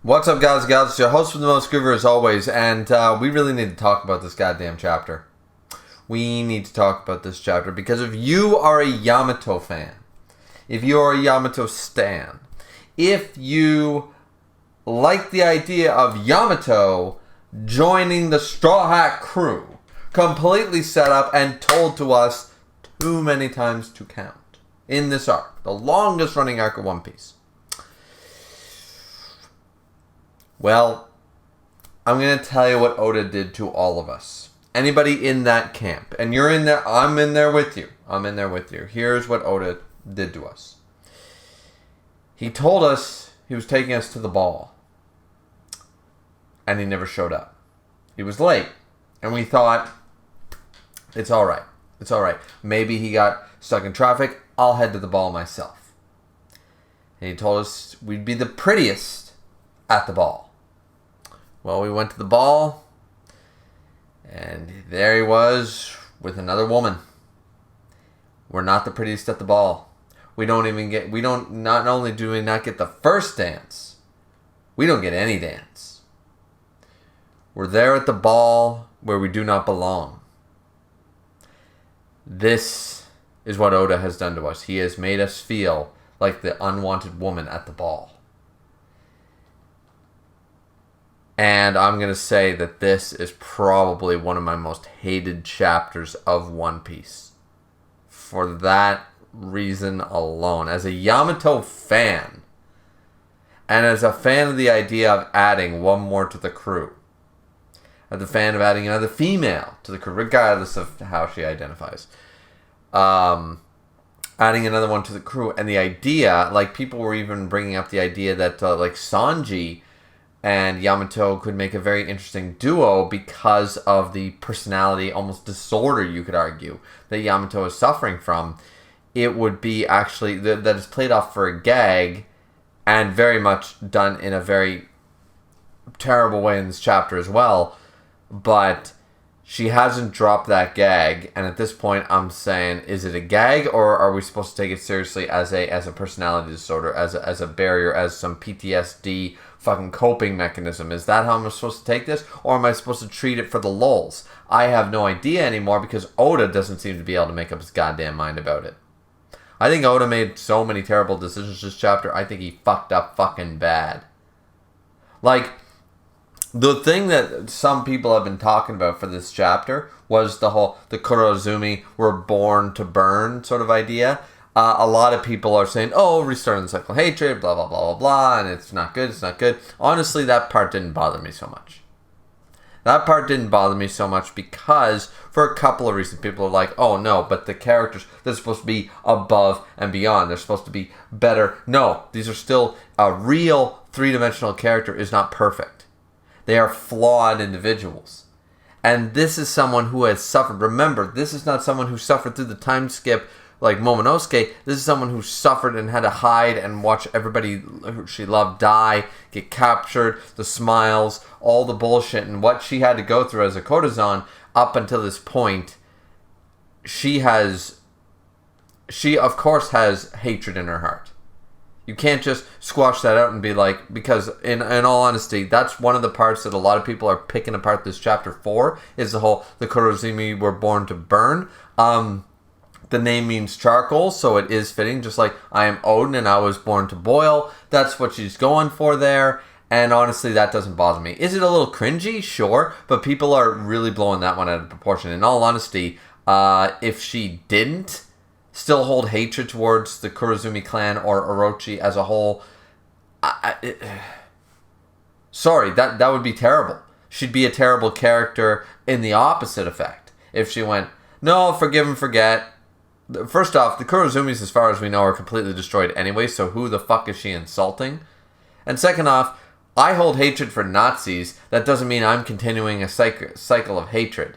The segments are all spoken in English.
What's up, guys and gals? It's your host with the most, Griever, as always, and we really need to talk about this goddamn chapter. We need to talk about this chapter because if you are a Yamato fan, if you are a Yamato stan, if you like the idea of Yamato joining the Straw Hat crew, completely set up and told to us too many times to count in this arc, the longest running arc of One Piece. Well, I'm going to tell you what Oda did to all of us. Anybody in that camp, and you're in there, I'm in there with you. Here's what Oda did to us. He told us he was taking us to the ball, and he never showed up. He was late, and we thought, it's alright. Maybe he got stuck in traffic. I'll head to the ball myself. And he told us we'd be the prettiest at the ball. Well, we went to the ball, and there he was with another woman. We're not the prettiest at the ball. Not only do we not get the first dance, we don't get any dance. We're there at the ball where we do not belong. This is what Oda has done to us. He has made us feel like the unwanted woman at the ball. And I'm going to say that this is probably one of my most hated chapters of One Piece. For that reason alone. As a Yamato fan, and as a fan of the idea of adding one more to the crew, as a fan of adding another female to the crew, regardless of how she identifies, adding another one to the crew, and the idea, like people were even bringing up the idea that like Sanji and Yamato could make a very interesting duo because of the personality, almost disorder, you could argue, that Yamato is suffering from. It would be actually, that is played off for a gag, and very much done in a very terrible way in this chapter as well. But she hasn't dropped that gag, and at this point I'm saying, is it a gag, or are we supposed to take it seriously as a personality disorder, as a barrier, as some PTSD fucking coping mechanism? Is that how I'm supposed to take this, or am I supposed to treat it for the lulz? I have no idea anymore because Oda doesn't seem to be able to make up his goddamn mind about it. I think Oda made so many terrible decisions this chapter. I think he fucked up fucking bad. Like, the thing that some people have been talking about for this chapter was the Kurozumi were born to burn sort of idea. A lot of people are saying, oh, restarting the cycle of hatred, blah, blah, blah, blah, blah, and it's not good. Honestly, that part didn't bother me so much. Because, for a couple of reasons, people are like, oh, no, but the characters, they're supposed to be above and beyond. They're supposed to be better. No, these are still, a real three-dimensional character is not perfect. They are flawed individuals. And this is someone who has suffered. Remember, this is not someone who suffered through the time skip like Momonosuke. This is someone who suffered and had to hide and watch everybody who she loved die, get captured, the smiles, all the bullshit, and what she had to go through as a courtesan up until this point. She of course has hatred in her heart. You can't just squash that out and be like, because in all honesty, that's one of the parts that a lot of people are picking apart this chapter for, is the Kurozumi were born to burn. The name means charcoal, so it is fitting, just like I am Odin and I was born to boil. That's what she's going for there, and honestly, that doesn't bother me. Is it a little cringy? Sure, but people are really blowing that one out of proportion. In all honesty, if she didn't still hold hatred towards the Kurozumi clan or Orochi as a whole, sorry, that would be terrible. She'd be a terrible character in the opposite effect. If she went, no, forgive and forget. First off, the Kurozumis, as far as we know, are completely destroyed anyway, so who the fuck is she insulting? And second off, I hold hatred for Nazis. That doesn't mean I'm continuing a cycle of hatred.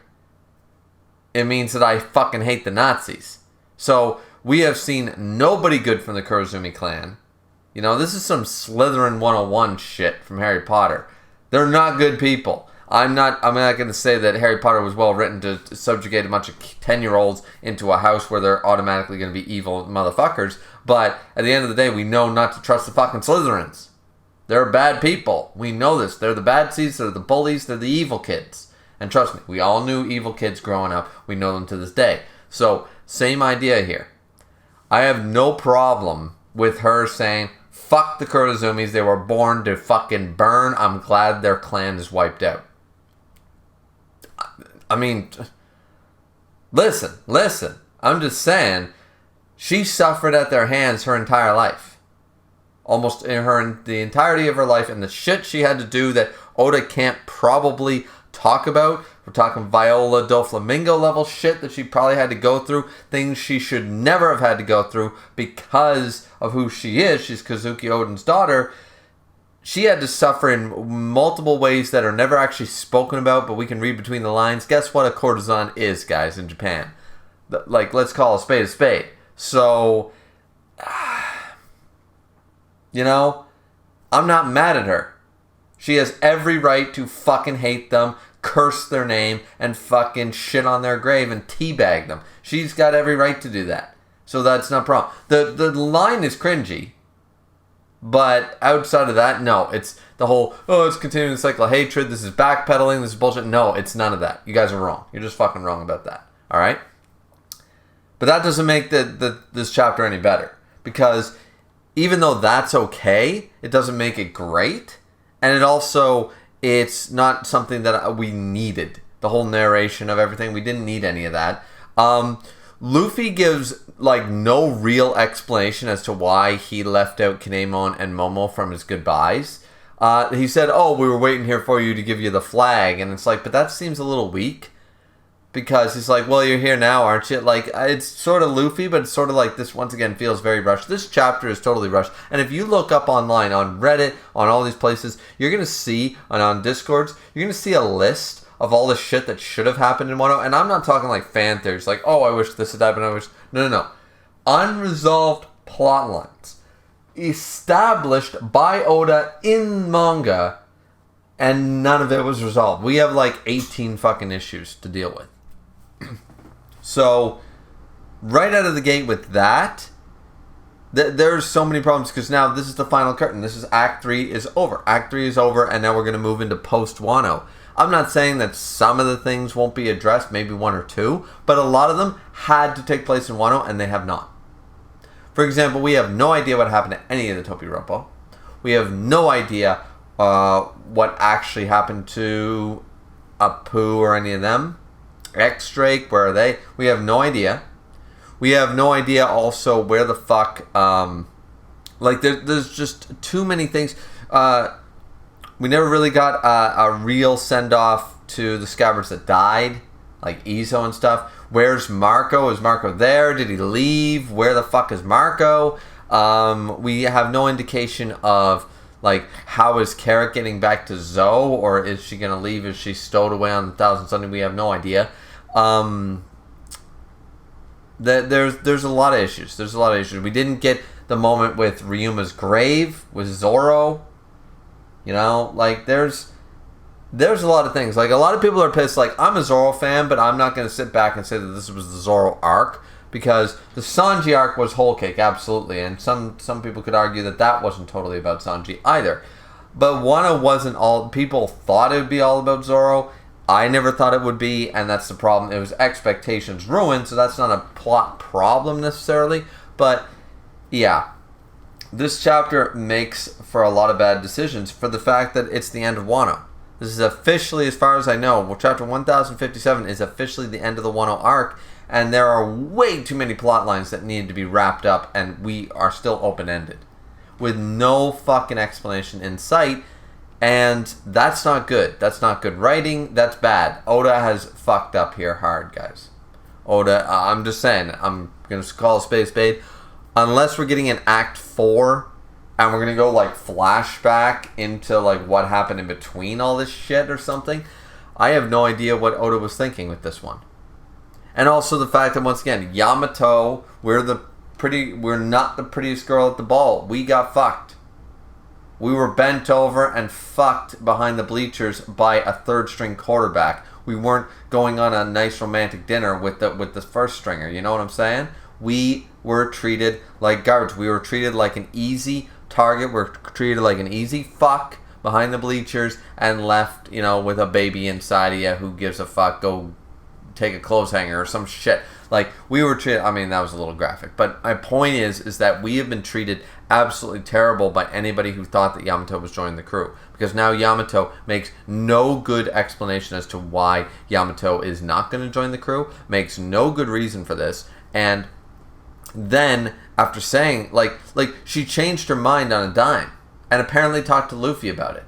It means that I fucking hate the Nazis. So, we have seen nobody good from the Kurozumi clan. You know, this is some Slytherin 101 shit from Harry Potter. They're not good people. I'm not going to say that Harry Potter was well written to subjugate a bunch of 10-year-olds into a house where they're automatically going to be evil motherfuckers. But at the end of the day, we know not to trust the fucking Slytherins. They're bad people. We know this. They're the bad seeds. They're the bullies. They're the evil kids. And trust me, we all knew evil kids growing up. We know them to this day. So, same idea here. I have no problem with her saying, fuck the Kurtozumis. They were born to fucking burn. I'm glad their clan is wiped out. I mean, listen. I'm just saying, she suffered at their hands her entire life. Almost in the entirety of her life, and the shit she had to do that Oda can't probably talk about. We're talking Viola Doflamingo level shit that she probably had to go through. Things she should never have had to go through because of who she is. She's Kazuki Oden's daughter. She had to suffer in multiple ways that are never actually spoken about, but we can read between the lines. Guess what a courtesan is, guys, in Japan? Like, let's call a spade a spade. So, you know, I'm not mad at her. She has every right to fucking hate them, curse their name, and fucking shit on their grave and teabag them. She's got every right to do that. So that's not a problem. The line is cringy. But outside of that, no. It's the whole, it's continuing the cycle of hatred. This is backpedaling. This is bullshit. No, it's none of that. You guys are wrong. You're just fucking wrong about that. Alright? But that doesn't make this chapter any better. Because even though that's okay, it doesn't make it great. And it's not something that we needed. The whole narration of everything, we didn't need any of that. Luffy gives, like, no real explanation as to why he left out Kinemon and Momo from his goodbyes. He said, we were waiting here for you to give you the flag. And it's like, but that seems a little weak. Because he's like, well, you're here now, aren't you? Like, it's sort of Luffy, but it's sort of like this, once again, feels very rushed. This chapter is totally rushed. And if you look up online, on Reddit, on all these places, you're going to see, and on Discords, you're going to see a list of all the shit that should have happened in Wano. And I'm not talking like fan theories, like, I wish this had happened, No. Unresolved plot lines. Established by Oda in manga, and none of it was resolved. We have like 18 fucking issues to deal with. So, right out of the gate with that, there's so many problems, because now this is the final curtain. This is Act 3 is over. Act 3 is over, and now we're going to move into post-Wano. I'm not saying that some of the things won't be addressed, maybe one or two, but a lot of them had to take place in Wano, and they have not. For example, we have no idea what happened to any of the Topiropo. We have no idea what actually happened to Apu or any of them. X-Drake, where are they? We have no idea. We have no idea also where the fuck, there's just too many things. We never really got a real send-off to the scabbards that died, like Izo and stuff. Where's Marco? Is Marco there? Did he leave? Where the fuck is Marco? We have no indication of, like, how is Carrot getting back to Zoe, or is she going to leave? Is she stowed away on the Thousand Sunday? We have no idea. There's a lot of issues. We didn't get the moment with Ryuma's grave, with Zoro. You know, like, there's a lot of things. Like, a lot of people are pissed. Like, I'm a Zoro fan, but I'm not going to sit back and say that this was the Zoro arc, because the Sanji arc was whole cake, absolutely. And some people could argue that wasn't totally about Sanji either. But Wano wasn't all... People thought it would be all about Zoro. I never thought it would be, and that's the problem. It was expectations ruined, so that's not a plot problem necessarily. But, yeah. This chapter makes for a lot of bad decisions for the fact that it's the end of Wano. This is officially, as far as I know, chapter 1057 is officially the end of the Wano arc, and there are way too many plot lines that need to be wrapped up, and we are still open-ended, with no fucking explanation in sight, and that's not good. That's not good writing. That's bad. Oda has fucked up here hard, guys. Oda, I'm just saying, I'm going to call a spade a spade. Unless we're getting an Act 4, and we're going to go, like, flashback into, like, what happened in between all this shit or something, I have no idea what Oda was thinking with this one. And also the fact that, once again, Yamato, we're not the prettiest girl at the ball. We got fucked. We were bent over and fucked behind the bleachers by a third-string quarterback. We weren't going on a nice romantic dinner with the first stringer. You know what I'm saying? We were treated like garbage. We were treated like an easy Target were treated like an easy fuck behind the bleachers and left, with a baby inside of you. Who gives a fuck? Go take a clothes hanger or some shit. Like, we were treated, that was a little graphic, but my point is that we have been treated absolutely terrible by anybody who thought that Yamato was joining the crew, because now Yamato makes no good explanation as to why Yamato is not going to join the crew, makes no good reason for this, and then after saying, like she changed her mind on a dime, and apparently talked to Luffy about it,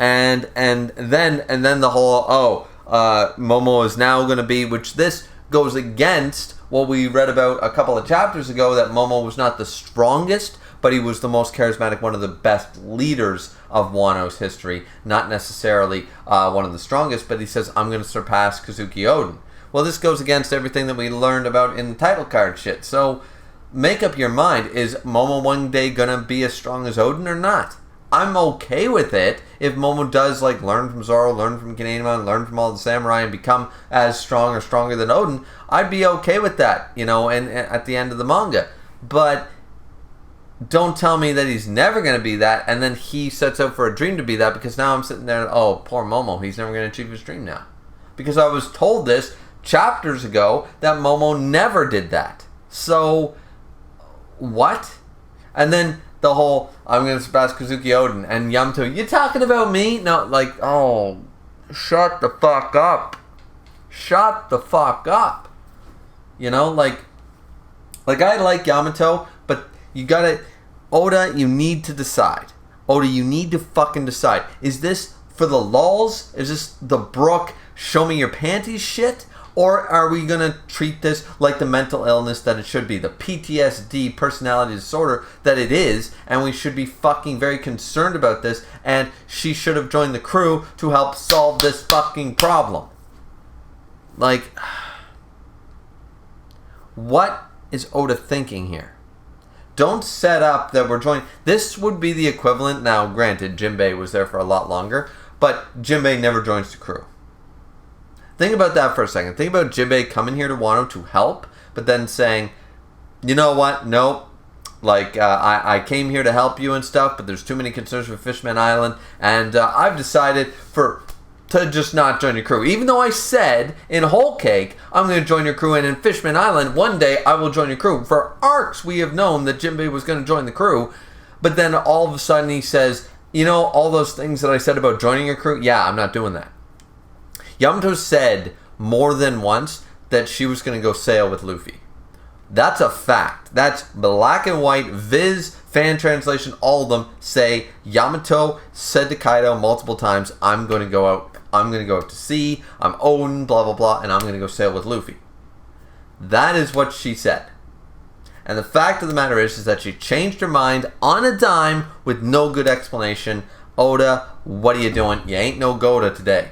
and then the whole, Momo is now going to be, which this goes against what we read about a couple of chapters ago, that Momo was not the strongest, but he was the most charismatic, one of the best leaders of Wano's history. Not necessarily one of the strongest, but he says, I'm going to surpass Kazuki Oden. Well, this goes against everything that we learned about in the title card shit. So, make up your mind. Is Momo one day going to be as strong as Oden or not? I'm okay with it if Momo does learn from Zoro, learn from Kinemon, learn from all the samurai, and become as strong or stronger than Oden. I'd be okay with that, and at the end of the manga. But don't tell me that he's never going to be that, and then he sets out for a dream to be that, because now I'm sitting there, oh, poor Momo, he's never going to achieve his dream now. Because I was told this chapters ago that Momo never did that. So, what? And then the whole, I'm going to surpass Kazuki Oden, and Yamato, you talking about me? No, oh, shut the fuck up. Shut the fuck up. I like Yamato, but you gotta, Oda, you need to decide. Oda, you need to fucking decide. Is this for the lulz? Is this the Brook, show me your panties shit? Or are we going to treat this like the mental illness that it should be? The PTSD personality disorder that it is. And we should be fucking very concerned about this. And she should have joined the crew to help solve this fucking problem. What is Oda thinking here? Don't set up that we're joining. This would be the equivalent. Now, granted, Jinbei was there for a lot longer. But Jinbei never joins the crew. Think about that for a second. Think about Jinbei coming here to Wano to help, but then saying, you know what, nope. I came here to help you and stuff, but there's too many concerns with Fishman Island, and I've decided to just not join your crew. Even though I said in Whole Cake, I'm going to join your crew, and in Fishman Island, one day I will join your crew. For arcs, we have known that Jinbei was going to join the crew, but then all of a sudden he says, all those things that I said about joining your crew, yeah, I'm not doing that. Yamato said more than once that she was going to go sail with Luffy. That's a fact. That's black and white, Viz, fan translation, all of them say Yamato said to Kaido multiple times, I'm going to go out to sea, I'm Oden, blah, blah, blah, and I'm going to go sail with Luffy. That is what she said. And the fact of the matter is that she changed her mind on a dime with no good explanation. Oda, what are you doing? You ain't no Goda today.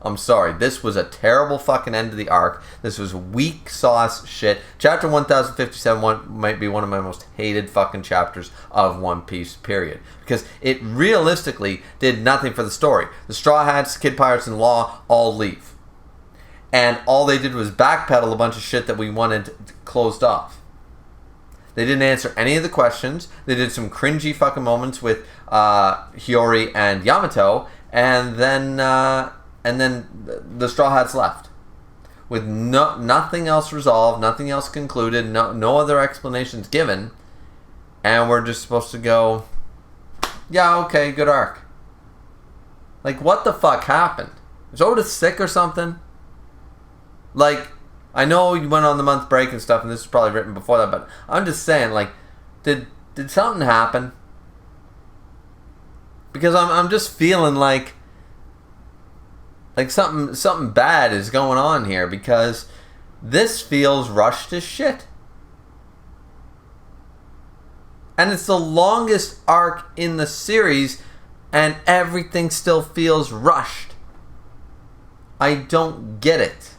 I'm sorry. This was a terrible fucking end to the arc. This was weak sauce shit. Chapter 1057 might be one of my most hated fucking chapters of One Piece, period. Because it realistically did nothing for the story. The Straw Hats, Kid Pirates, and Law all leave. And all they did was backpedal a bunch of shit that we wanted closed off. They didn't answer any of the questions. They did some cringy fucking moments with Hiyori and Yamato. And then the Straw Hats left with nothing else resolved, nothing else concluded, no other explanations given, and we're just supposed to go, yeah, okay, good arc. What the fuck happened? Is Oda sick or something? I know you went on the month break and stuff, and this was probably written before that, but I'm just saying, did something happen? Because I'm just feeling like something bad is going on here, because this feels rushed as shit. And it's the longest arc in the series, and everything still feels rushed. I don't get it.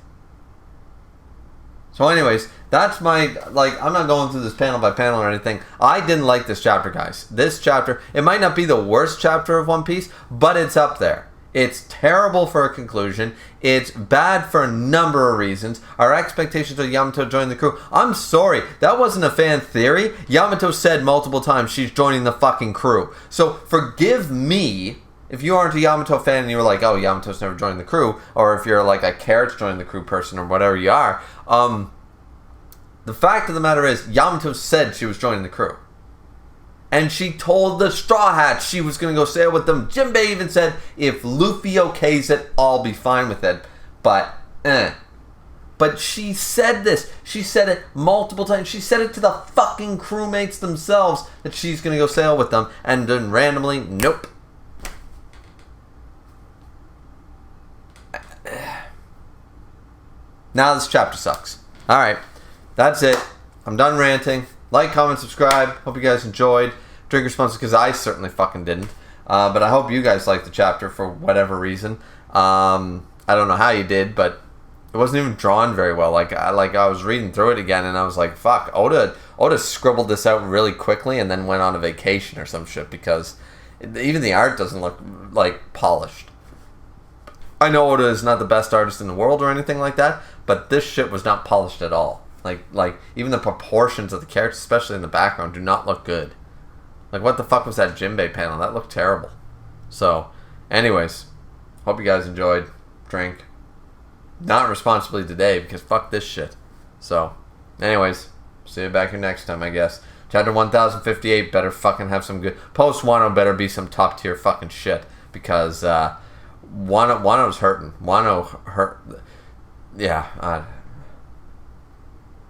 So anyways, that's my, I'm not going through this panel by panel or anything. I didn't like this chapter, guys. This chapter, it might not be the worst chapter of One Piece, but it's up there. It's terrible for a conclusion. It's bad for a number of reasons. Our expectations of Yamato joining the crew. I'm sorry, that wasn't a fan theory. Yamato said multiple times she's joining the fucking crew. So forgive me if you aren't a Yamato fan and you were like, oh, Yamato's never joined the crew, or if you're like a Carrots joining the crew person or whatever you are. The fact of the matter is, Yamato said she was joining the crew. And she told the Straw Hats she was going to go sail with them. Jinbei even said, if Luffy okays it, I'll be fine with it. But she said this. She said it multiple times. She said it to the fucking crewmates themselves that she's going to go sail with them. And then randomly, nope. Now this chapter sucks. Alright, that's it. I'm done ranting. Like, comment, subscribe. Hope you guys enjoyed. Drink responsibly because I certainly fucking didn't. But I hope you guys liked the chapter for whatever reason. I don't know how you did, but it wasn't even drawn very well. Like I was reading through it again, and I was like, "Fuck!" Oda scribbled this out really quickly, and then went on a vacation or some shit because even the art doesn't look like polished. I know Oda is not the best artist in the world or anything like that, but this shit was not polished at all. Like even the proportions of the characters, especially in the background, do not look good. Like, what the fuck was that Jinbei panel? That looked terrible. So, anyways, hope you guys enjoyed. Drink. Not responsibly today, because fuck this shit. So, anyways, see you back here next time, I guess. Chapter 1058 better fucking have some good... Post Wano better be some top tier fucking shit, because Wano's hurting. Wano hurt... Yeah,